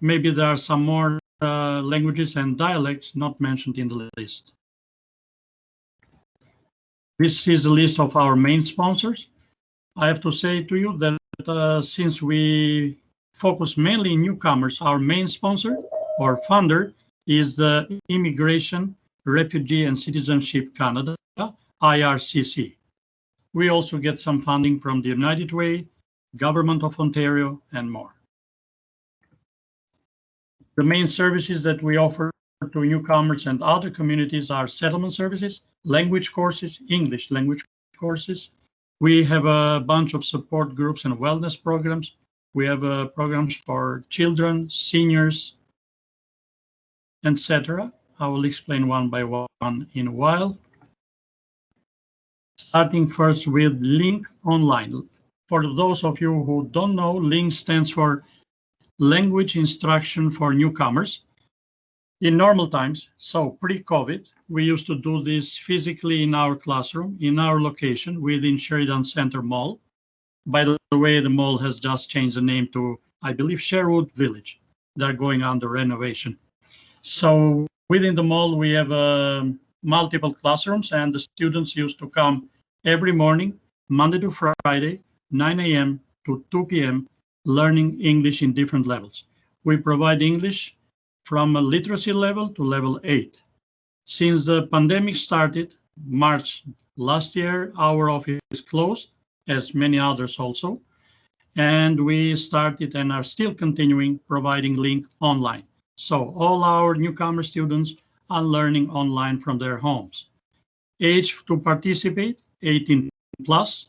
maybe there are some more languages and dialects not mentioned in the list. This is a list of our main sponsors. I have to say to you that since we focus mainly in newcomers, our main sponsor or funder is the Immigration, Refugee and Citizenship Canada, IRCC. We also get some funding from the United Way, Government of Ontario, and more. The main services that we offer to newcomers and other communities are settlement services, language courses, English language courses. We have a bunch of support groups and wellness programs. We have programs for children, seniors, etc. I will explain one by one in a while. Starting first with LINK Online. For those of you who don't know, LINK stands for Language Instruction for Newcomers. In normal times, so pre-COVID, we used to do this physically in our classroom, in our location within Sheridan Center Mall. By the way, the mall has just changed the name to, I believe, Sherwood Village. They're going under renovation. So within the mall, we have multiple classrooms, and the students used to come every morning, Monday to Friday, 9 a.m. to 2 p.m., learning English in different levels. We provide English from a literacy level to level 8. Since the pandemic started, March last year, our office is closed, as many others also, and we started and are still continuing providing LINK online. So all our newcomer students are learning online from their homes. Age to participate, 18 plus.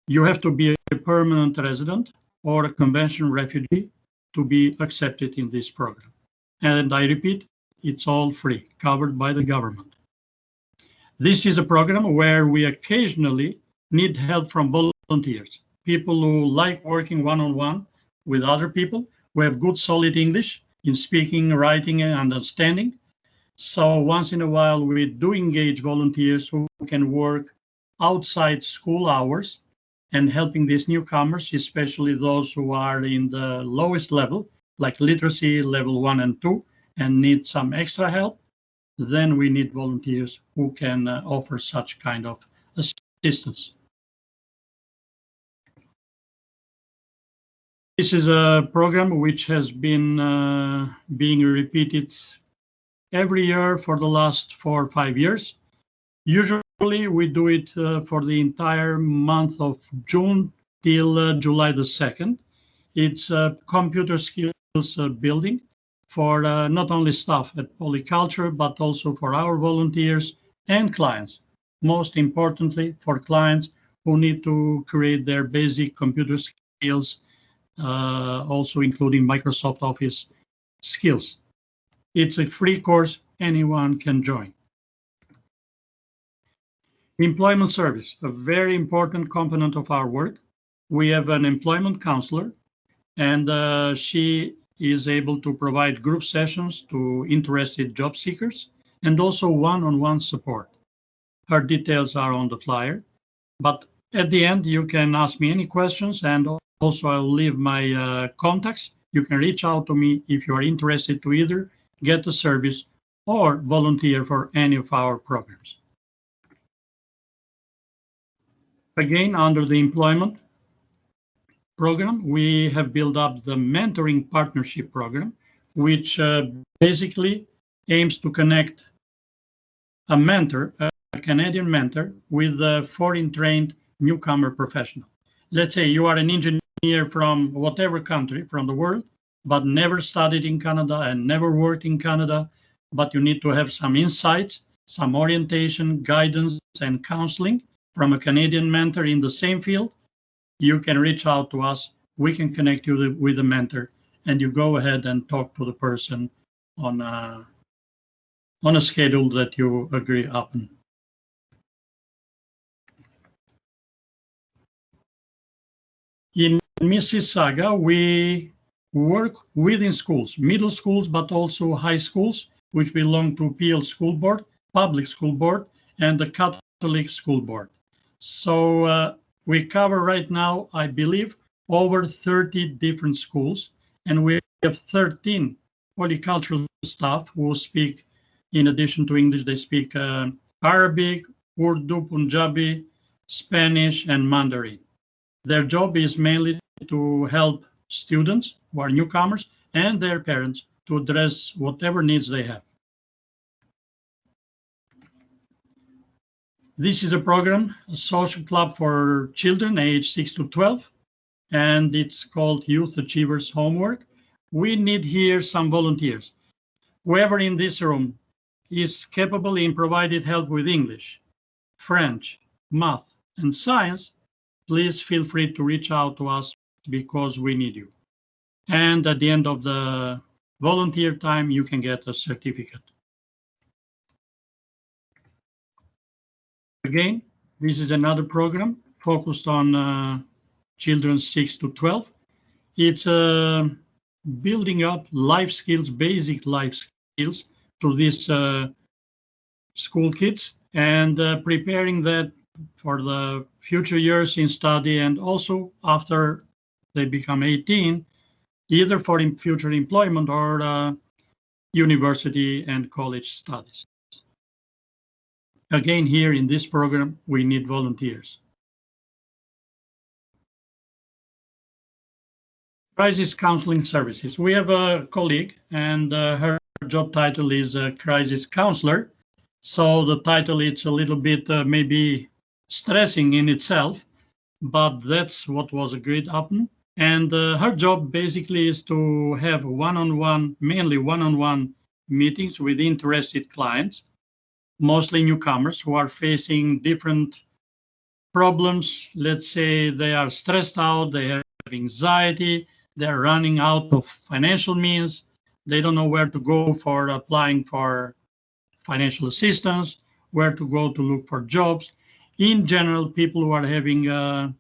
You have to be a permanent resident or a convention refugee to be accepted in this program. And I repeat, it's all free, covered by the government. This is a program where we occasionally need help from volunteers, people who like working one-on-one with other people, who have good solid English in speaking, writing, and understanding. So once in a while, we do engage volunteers who can work outside school hours and helping these newcomers, especially those who are in the lowest level, like literacy level 1 and 2, and need some extra help. Then we need volunteers who can offer such kind of assistance. This is a program which has been being repeated every year for the last 4 or 5 years. Usually we do it for the entire month of June till July the 2nd. It's a computer skills building for not only staff at Polycultural, but also for our volunteers and clients. Most importantly, for clients who need to create their basic computer skills, also including Microsoft Office skills. It's a free course, anyone can join. Employment service, a very important component of our work. We have an employment counselor, and she is able to provide group sessions to interested job seekers and also one-on-one support. Her details are on the flyer, but at the end, you can ask me any questions, and also I'll leave my contacts. You can reach out to me if you are interested to either get the service or volunteer for any of our programs. Again, under the employment program, we have built up the mentoring partnership program, which basically aims to connect a mentor, a Canadian mentor, with a foreign-trained newcomer professional. Let's say you are an engineer from whatever country from the world, but never studied in Canada and never worked in Canada, but you need to have some insights, some orientation, guidance, and counseling from a Canadian mentor in the same field. You can reach out to us. We can connect you with a mentor, and you go ahead and talk to the person on a schedule that you agree upon. In Mississauga, we work within schools, middle schools, but also high schools, which belong to PL School Board, Public School Board, and the Catholic School Board. So we cover right now, I believe, over 30 different schools, and we have 13 polycultural staff who speak, in addition to English, they speak Arabic, Urdu, Punjabi, Spanish, and Mandarin. Their job is mainly to help students who are newcomers and their parents to address whatever needs they have. This is a program, a social club for children aged 6 to 12, and it's called Youth Achievers Homework. We need here some volunteers. Whoever in this room is capable in providing help with English, French, math, and science, please feel free to reach out to us because we need you. And at the end of the volunteer time, you can get a certificate. Again, this is another program focused on children 6 to 12. It's building up life skills, basic life skills to these school kids and preparing that for the future years in study and also after they become 18, either for future employment or university and college studies. Again, here in this program, we need volunteers. Crisis counseling services. We have a colleague and her job title is a crisis counselor. So the title is a little bit maybe stressing in itself, but that's what was agreed upon. And her job basically is to have one-on-one, mainly one-on-one meetings with interested clients, mostly newcomers who are facing different problems. Let's say they are stressed out, they have anxiety, they're running out of financial means, they don't know where to go for applying for financial assistance, where to go to look for jobs. In general, people who are having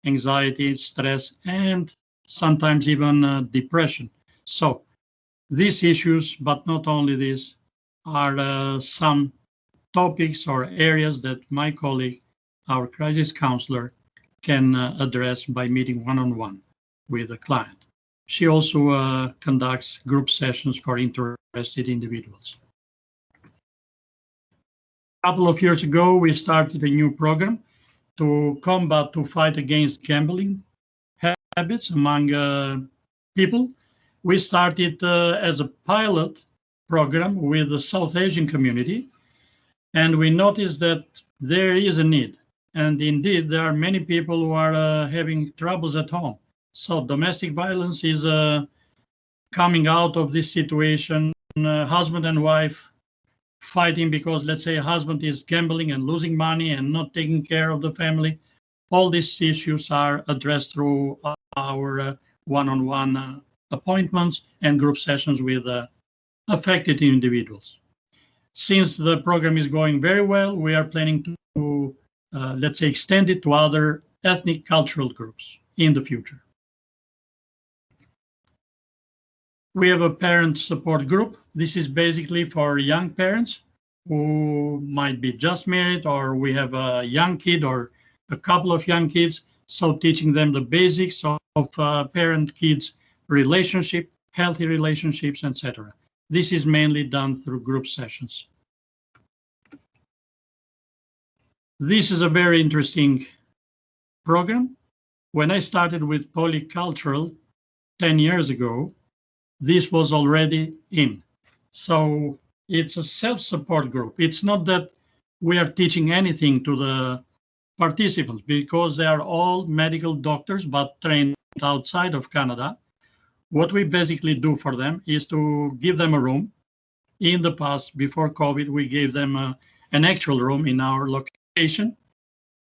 anxiety, stress, and sometimes even depression. So these issues, but not only this, are some topics or areas that my colleague, our crisis counselor, can address by meeting one-on-one with a client. She also conducts group sessions for interested individuals. A couple of years ago, we started a new program to fight against gambling habits among people. We started as a pilot program with the South Asian community, and we noticed that there is a need. And indeed, there are many people who are having troubles at home. So domestic violence is coming out of this situation, husband and wife fighting because, let's say, a husband is gambling and losing money and not taking care of the family. All these issues are addressed through our one-on-one appointments and group sessions with affected individuals. Since the program is going very well, we are planning to, let's say, extend it to other ethnic cultural groups in the future. We have a parent support group. This is basically for young parents who might be just married, or we have a young kid or a couple of young kids. So teaching them the basics of parent-kids relationship, healthy relationships, etc. This is mainly done through group sessions. This is a very interesting program. When I started with Polycultural 10 years ago, this was already in. So it's a self-support group. It's not that we are teaching anything to the participants because they are all medical doctors, but trained outside of Canada. What we basically do for them is to give them a room. In the past, before COVID, we gave them an actual room in our location,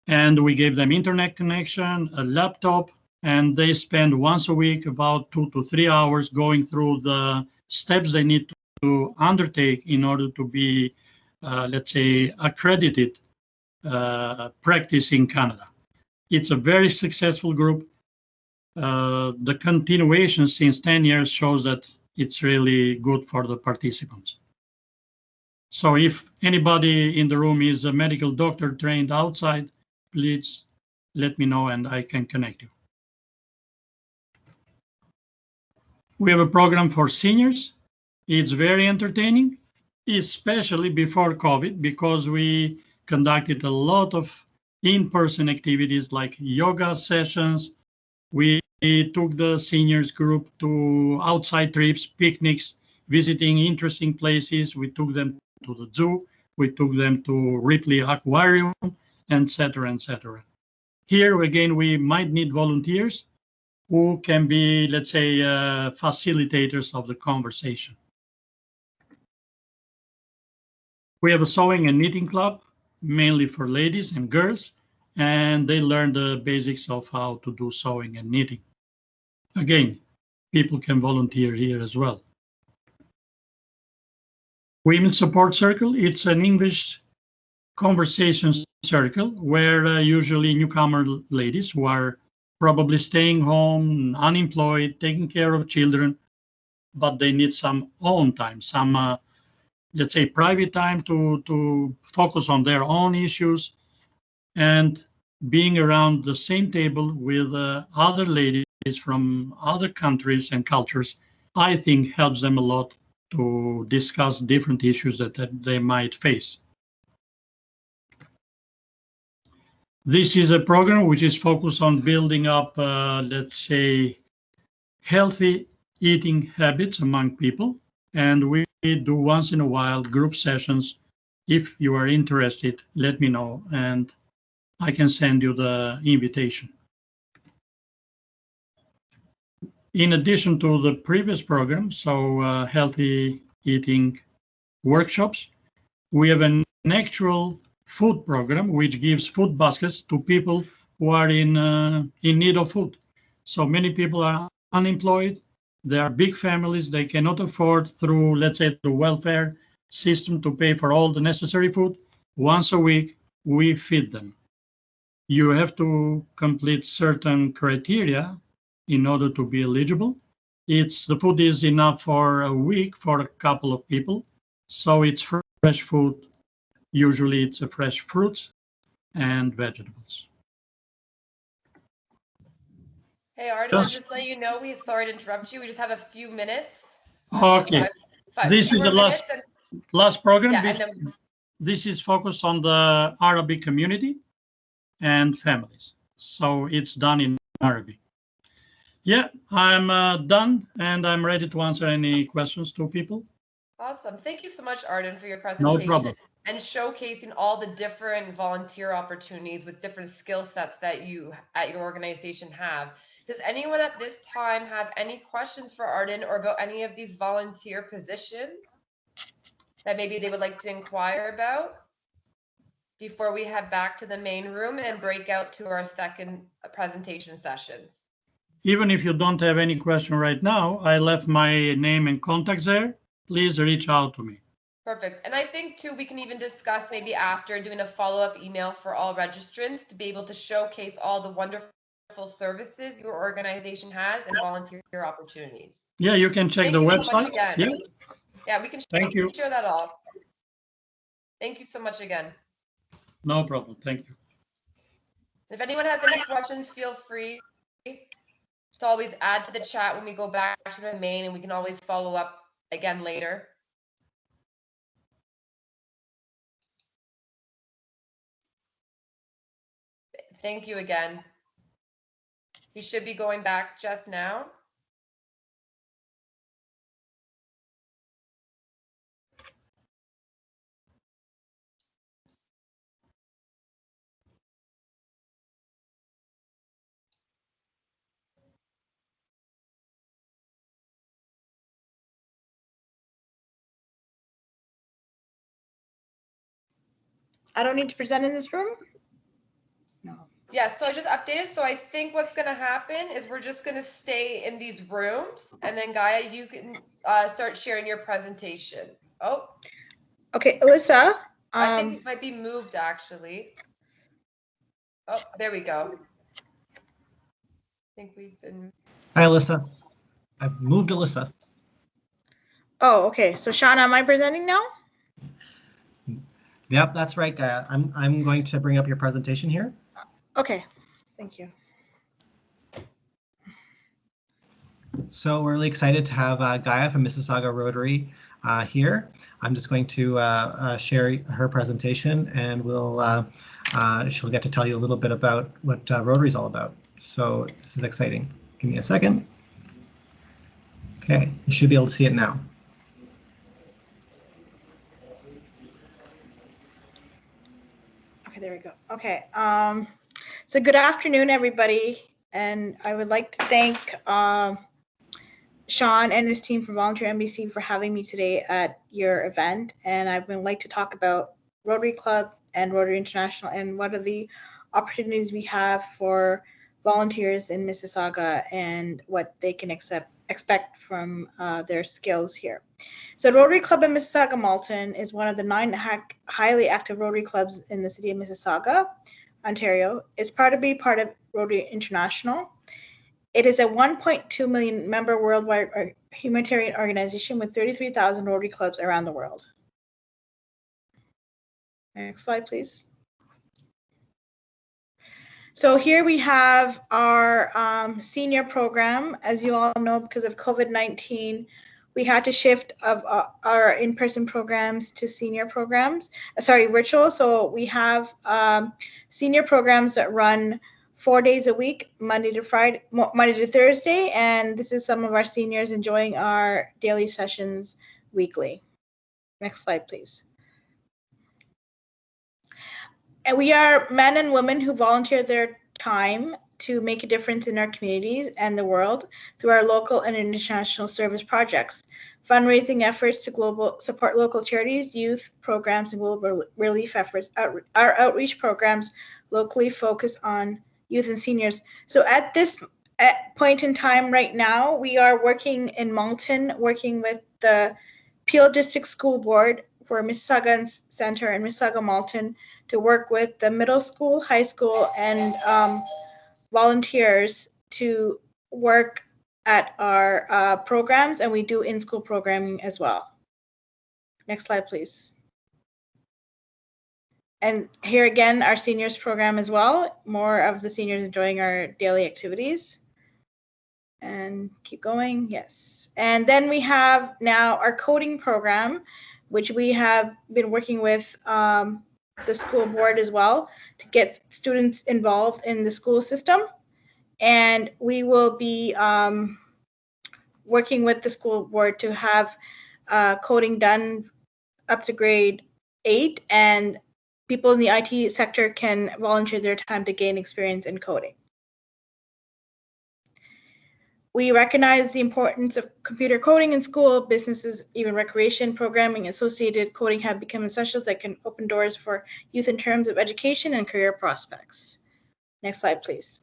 and we gave them internet connection, a laptop, and they spend once a week about 2 to 3 hours going through the steps they need to undertake in order to be, let's say, accredited practice in Canada. It's a very successful group. The continuation since 10 years shows that it's really good for the participants. So if anybody in the room is a medical doctor trained outside, please let me know and I can connect you. We have a program for seniors. It's very entertaining, especially before COVID, because we conducted a lot of in-person activities like yoga sessions. We took the seniors group to outside trips, picnics, visiting interesting places. We took them to the zoo. We took them to Ripley Aquarium, etc., etc. Here again, we might need volunteers who can be, let's say, facilitators of the conversation. We have a sewing and knitting club, mainly for ladies and girls, and they learn the basics of how to do sewing and knitting. Again, people can volunteer here as well. Women's Support Circle, it's an English conversation circle where usually newcomer ladies who are probably staying home, unemployed, taking care of children, but they need some own time, some, let's say, private time to focus on their own issues, and being around the same table with other ladies from other countries and cultures, I think helps them a lot to discuss different issues that they might face. This is a program which is focused on building up, let's say, healthy eating habits among people. And we do once in a while group sessions. If you are interested, let me know and I can send you the invitation. In addition to the previous program, so healthy eating workshops, we have an actual food program which gives food baskets to people who are in need of food. So many people are unemployed. They are big families. They cannot afford through, let's say, the welfare system to pay for all the necessary food. Once a week, we feed them. You have to complete certain criteria in order to be eligible. The food is enough for a week for a couple of people. So it's fresh food. Usually it's a fresh fruits and vegetables. Hey, Arden, I'm just letting you know, sorry to interrupt you. We just have a few minutes. Okay. This is the last program. Yeah, this is focused on the Arabic community and families. So it's done in Arabic. Yeah, I'm done and I'm ready to answer any questions to people. Awesome. Thank you so much, Arden, for your presentation. No problem. And showcasing all the different volunteer opportunities with different skill sets that you at your organization have. Does anyone at this time have any questions for Arden or about any of these volunteer positions that maybe they would like to inquire about before we head back to the main room and break out to our second presentation sessions? Even if you don't have any question right now, I left my name and contacts there. Please reach out to me. Perfect. And I think too, we can even discuss maybe after doing a follow-up email for all registrants to be able to showcase all the wonderful services your organization has and volunteer opportunities. Yeah, you can check the website. So much again. Yeah. Yeah, we can share that all. Thank you so much again. No problem. Thank you. If anyone has any questions, feel free to always add to the chat when we go back to the main, and we can always follow up again later. Thank you again. He should be going back just now. I don't need to present in this room? No. Yeah, so I just updated. So I think what's going to happen is we're just going to stay in these rooms. And then Gaia, you can start sharing your presentation. Oh. Okay, Alyssa. I think it might be moved actually. Oh, there we go. I think we've been. Hi, Alyssa. I've moved Alyssa. Oh, okay. So Shauna, am I presenting now? Yep, that's right, Gaia. I'm going to bring up your presentation here. Okay, thank you. So we're really excited to have Gaia from Mississauga Rotary here. I'm just going to share her presentation, and she'll get to tell you a little bit about what Rotary is all about. So this is exciting. Give me a second. Okay, you should be able to see it now. Okay, there we go. Okay, so good afternoon, everybody. And I would like to thank Sean and his team from Volunteer MBC for having me today at your event. And I would like to talk about Rotary Club and Rotary International and what are the opportunities we have for volunteers in Mississauga and what they can expect from their skills here. So Rotary Club in Mississauga-Malton is one of the 9 highly active Rotary clubs in the city of Mississauga, Ontario. It's proud to be part of Rotary International. It is a 1.2 million member worldwide humanitarian organization with 33,000 Rotary clubs around the world. Next slide, please. So here we have our senior program. As you all know, because of COVID-19, we had to shift of our in-person programs to senior programs, virtual. So we have senior programs that run 4 days a week, Monday to Thursday, and this is some of our seniors enjoying our daily sessions weekly. Next slide, please. And we are men and women who volunteer their time to make a difference in our communities and the world through our local and international service projects, fundraising efforts to support local charities, youth programs, and global relief efforts. Our outreach programs locally focus on youth and seniors. So at this point in time right now, we are working in Malton, working with the Peel District School Board for Mississauga Center and Mississauga-Malton to work with the middle school, high school, and volunteers to work at our programs, and we do in-school programming as well. Next slide, please. And here again, our seniors program as well, more of the seniors enjoying our daily activities. And keep going, yes. And then we have now our coding program, which we have been working with the school board as well to get students involved in the school system. And we will be working with the school board to have coding done up to grade 8, and people in the IT sector can volunteer their time to gain experience in coding. We recognize the importance of computer coding in school, businesses, even recreation, programming, associated coding have become essentials that can open doors for youth in terms of education and career prospects. Next slide, please.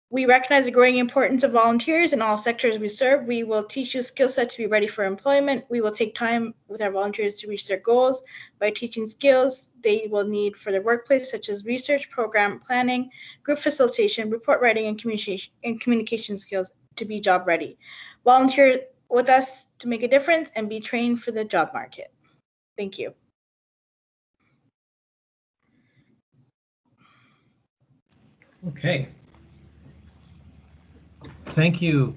We recognize the growing importance of volunteers in all sectors we serve. We will teach you skill sets to be ready for employment. We will take time with our volunteers to reach their goals by teaching skills they will need for their workplace, such as research, program planning, group facilitation, report writing, and communication skills to be job ready. Volunteer with us to make a difference and be trained for the job market. Thank you. Okay. Thank you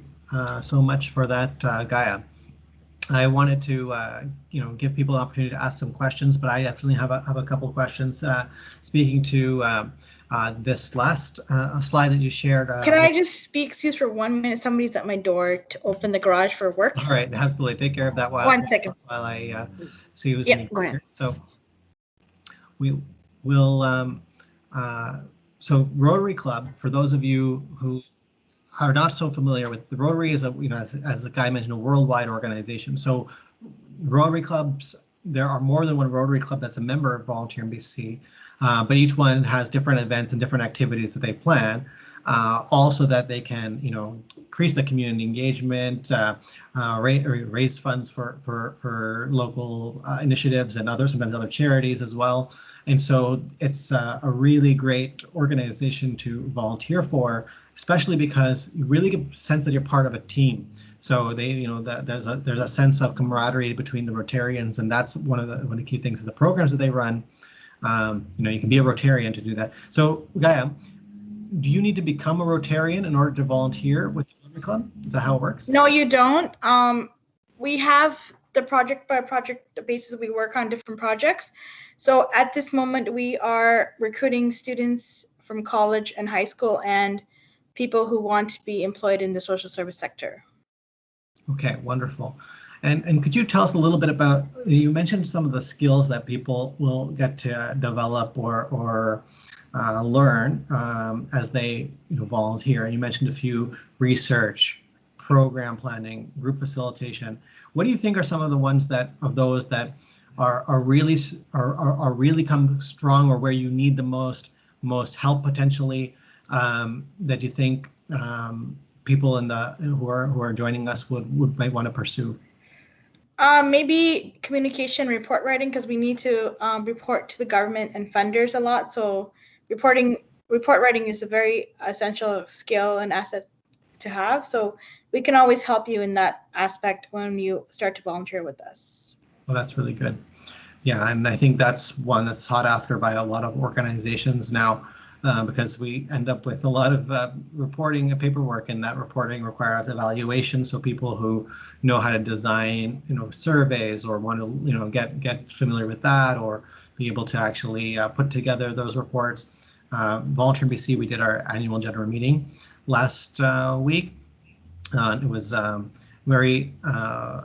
so much for that, Gaia. I wanted to, give people an opportunity to ask some questions, but I definitely have a couple questions. Speaking to this last slide that you shared. Can I just speak, excuse for 1 minute? Somebody's at my door to open the garage for work. All right, absolutely. Take care of that while 1 second. While I see who's go ahead. So we will. So Rotary Club, for those of you who are not so familiar with, the Rotary is as the guy mentioned, a worldwide organization. So Rotary clubs, there are more than one Rotary club that's a member of Volunteer MBC, but each one has different events and different activities that they plan, also that they can, increase the community engagement, raise funds for local initiatives and sometimes other charities as well. And so it's a really great organization to volunteer for, especially because you really get a sense that you're part of a team. So there's a sense of camaraderie between the Rotarians, and that's one of the key things of the programs that they run. You can be a Rotarian to do that. So Gaia, do you need to become a Rotarian in order to volunteer with the Rotary Club? Is that how it works? No, you don't. We have the project by project basis. We work on different projects. So at this moment, we are recruiting students from college and high school and people who want to be employed in the social service sector. Okay, wonderful. And could you tell us a little bit about, you mentioned some of the skills that people will get to develop or learn as they volunteer. And you mentioned a few: research, program planning, group facilitation. What do you think are some of the ones that are really come strong, or where you need the most help potentially, that you think people who are joining us might want to pursue? Maybe communication, report writing, because we need to report to the government and funders a lot. So report writing is a very essential skill and asset to have. So we can always help you in that aspect when you start to volunteer with us. Well, that's really good. Yeah, and I think that's one that's sought after by a lot of organizations now, because we end up with a lot of reporting and paperwork, and that reporting requires evaluation. So people who know how to design, surveys, or want to, get familiar with that, or be able to actually put together those reports. Volunteer BC, we did our annual general meeting last week. It was very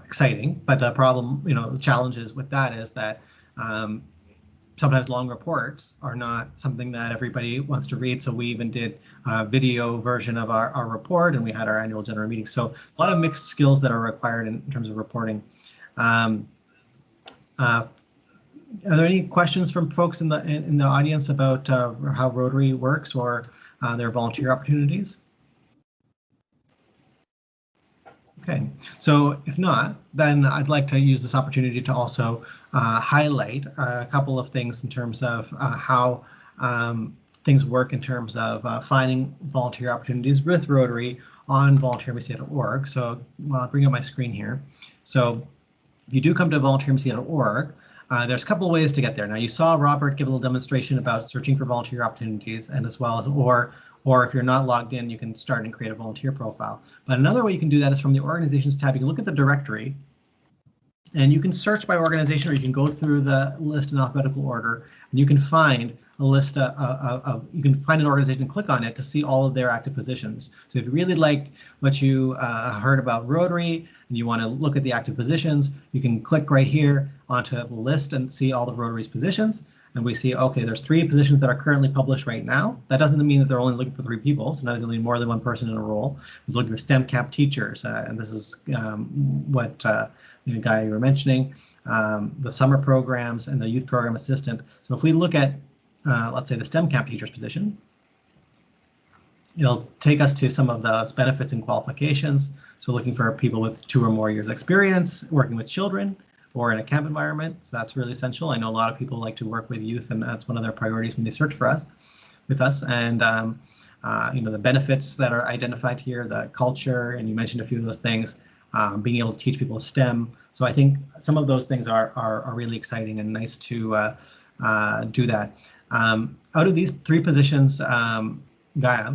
exciting, but the problem, the challenges with that is that sometimes long reports are not something that everybody wants to read. So we even did a video version of our report, and we had our annual general meeting. So a lot of mixed skills that are required in terms of reporting. Are there any questions from folks in the audience about how Rotary works or their volunteer opportunities? Okay, so if not, then I'd like to use this opportunity to also highlight a couple of things in terms of how things work in terms of finding volunteer opportunities with Rotary on volunteermississauga.org. So I'll bring up my screen here. So if you do come to volunteermississauga.org, there's a couple of ways to get there. Now, you saw Robert give a little demonstration about searching for volunteer opportunities, and as well as or if you're not logged in, you can start and create a volunteer profile. But another way you can do that is from the organizations tab. You can look at the directory, and you can search by organization, or you can go through the list in alphabetical order, and you can find a list you can find an organization and click on it to see all of their active positions. So if you really liked what you heard about Rotary and you want to look at the active positions, you can click right here onto the list and see all of Rotary's positions. And we see, okay, there's 3 positions that are currently published right now. That doesn't mean that they're only looking for 3 people. Sometimes there'll be more than one person in a role. We're looking for STEM camp teachers, and this is what Guy, you were mentioning, the summer programs and the youth program assistant. So if we look at, let's say, the STEM camp teachers position, it'll take us to some of those benefits and qualifications. So looking for people with 2 or more years experience working with children or in a camp environment. So that's really essential. I know a lot of people like to work with youth, and that's one of their priorities when they search for us, with us. And the benefits that are identified here, the culture, and you mentioned a few of those things, being able to teach people STEM. So I think some of those things are really exciting and nice to do that. Out of these 3 positions, Gaia,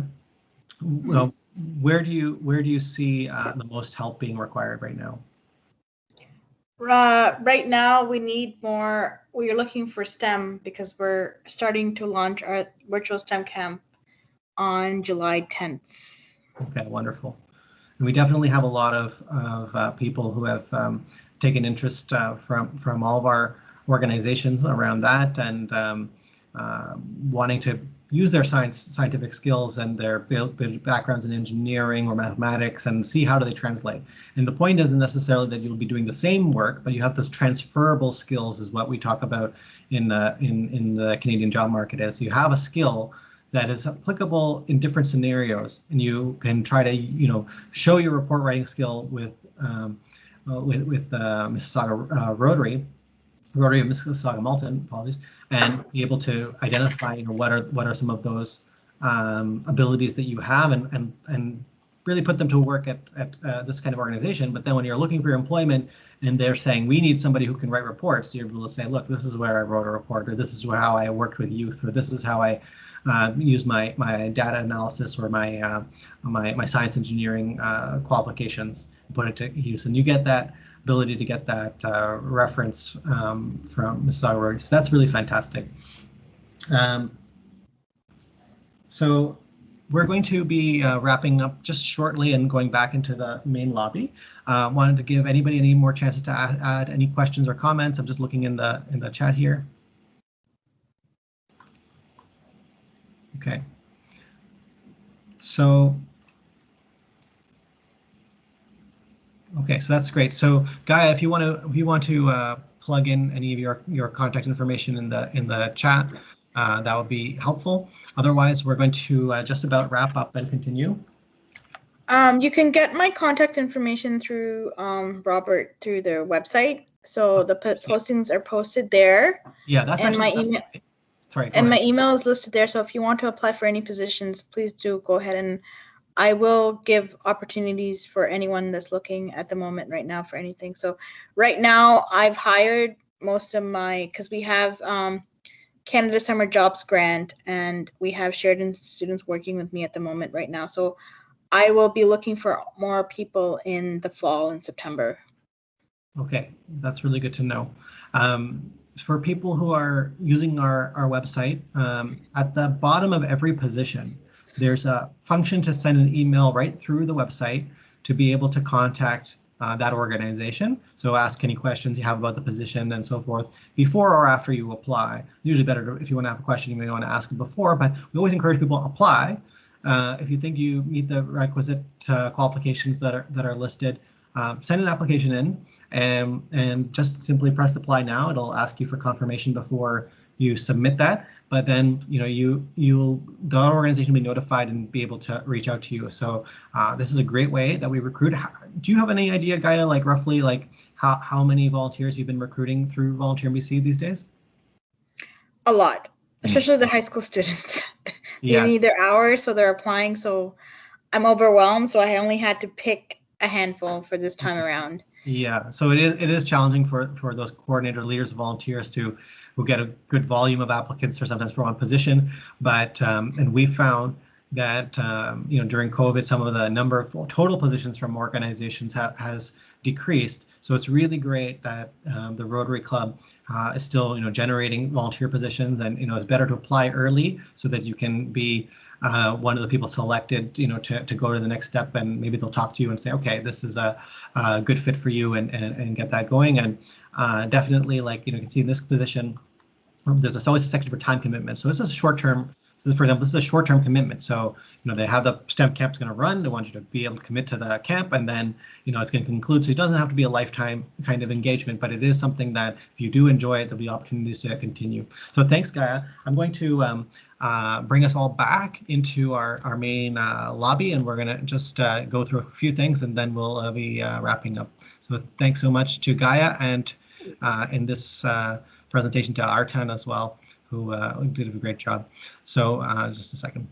where do you see the most help being required right now? Right now, we need more. We are looking for STEM because we're starting to launch our virtual STEM camp on July 10th. Okay, wonderful. And we definitely have a lot of people who have taken interest from all of our organizations around that, and wanting to use their scientific skills and their backgrounds in engineering or mathematics and see how do they translate. And the point isn't necessarily that you'll be doing the same work, but you have those transferable skills is what we talk about in the Canadian job market. Is you have a skill that is applicable in different scenarios, and you can try to show your report writing skill with Mississauga Rotary of Mississauga-Malton, apologies, and be able to identify what are some of those abilities that you have, and really put them to work at this kind of organization. But then when you're looking for employment and they're saying we need somebody who can write reports, you're able to say, look, this is where I wrote a report, or this is how I worked with youth, or this is how I use my data analysis or my my science engineering qualifications, put it to use, and you get that ability to get that reference from Mississauga. So that's really fantastic. So we're going to be wrapping up just shortly and going back into the main lobby. Wanted to give anybody any more chances to add any questions or comments. I'm just looking in the chat here. Okay. So that's great. So Gaia, if you want to plug in any of your contact information in the chat, that would be helpful. Otherwise, we're going to just about wrap up and continue. You can get my contact information through Robert through their website. So the postings are posted there. Yeah, that's and actually my email. Sorry. And my email is listed there. So if you want to apply for any positions, please do go ahead, and I will give opportunities for anyone that's looking at the moment right now for anything. So right now I've hired most of because we have Canada Summer Jobs Grant, and we have Sheridan students working with me at the moment right now. So I will be looking for more people in the fall in September. Okay, that's really good to know. For people who are using our website, at the bottom of every position, there's a function to send an email right through the website to be able to contact that organization. So ask any questions you have about the position and so forth before or after you apply. Usually better if you want to have a question, you may want to ask it before, but we always encourage people to apply. If you think you meet the requisite qualifications that are listed, send an application in and just simply press apply now. It'll ask you for confirmation before you submit that, but then the organization will be notified and be able to reach out to you. So this is a great way that we recruit. Do you have any idea, Gaia, like roughly like how many volunteers you've been recruiting through Volunteer BC these days? A lot, especially the high school students. They need their hours, so they're applying. So I'm overwhelmed. So I only had to pick a handful for this time around. Yeah, so it is challenging for those coordinator leaders, volunteers who get a good volume of applicants or sometimes for one position. But and we found that during COVID, some of the number of total positions from organizations has decreased. So it's really great that the Rotary Club is still generating volunteer positions, and it's better to apply early so that you can be one of the people selected to go to the next step, and maybe they'll talk to you and say, okay, this is a good fit for you, and get that going. And definitely, like you can see in this position, there's always a section for time commitment. So this is a short-term. So for example, this is a short-term commitment. So they have the STEM camp's going to run. They want you to be able to commit to the camp, and then it's going to conclude. So it doesn't have to be a lifetime kind of engagement, but it is something that if you do enjoy it, there'll be opportunities to continue. So thanks, Gaia. I'm going to bring us all back into our main lobby, and we're going to just go through a few things, and then we'll be wrapping up. So thanks so much to Gaia, and in this presentation to Artan as well, who did a great job. So just a second.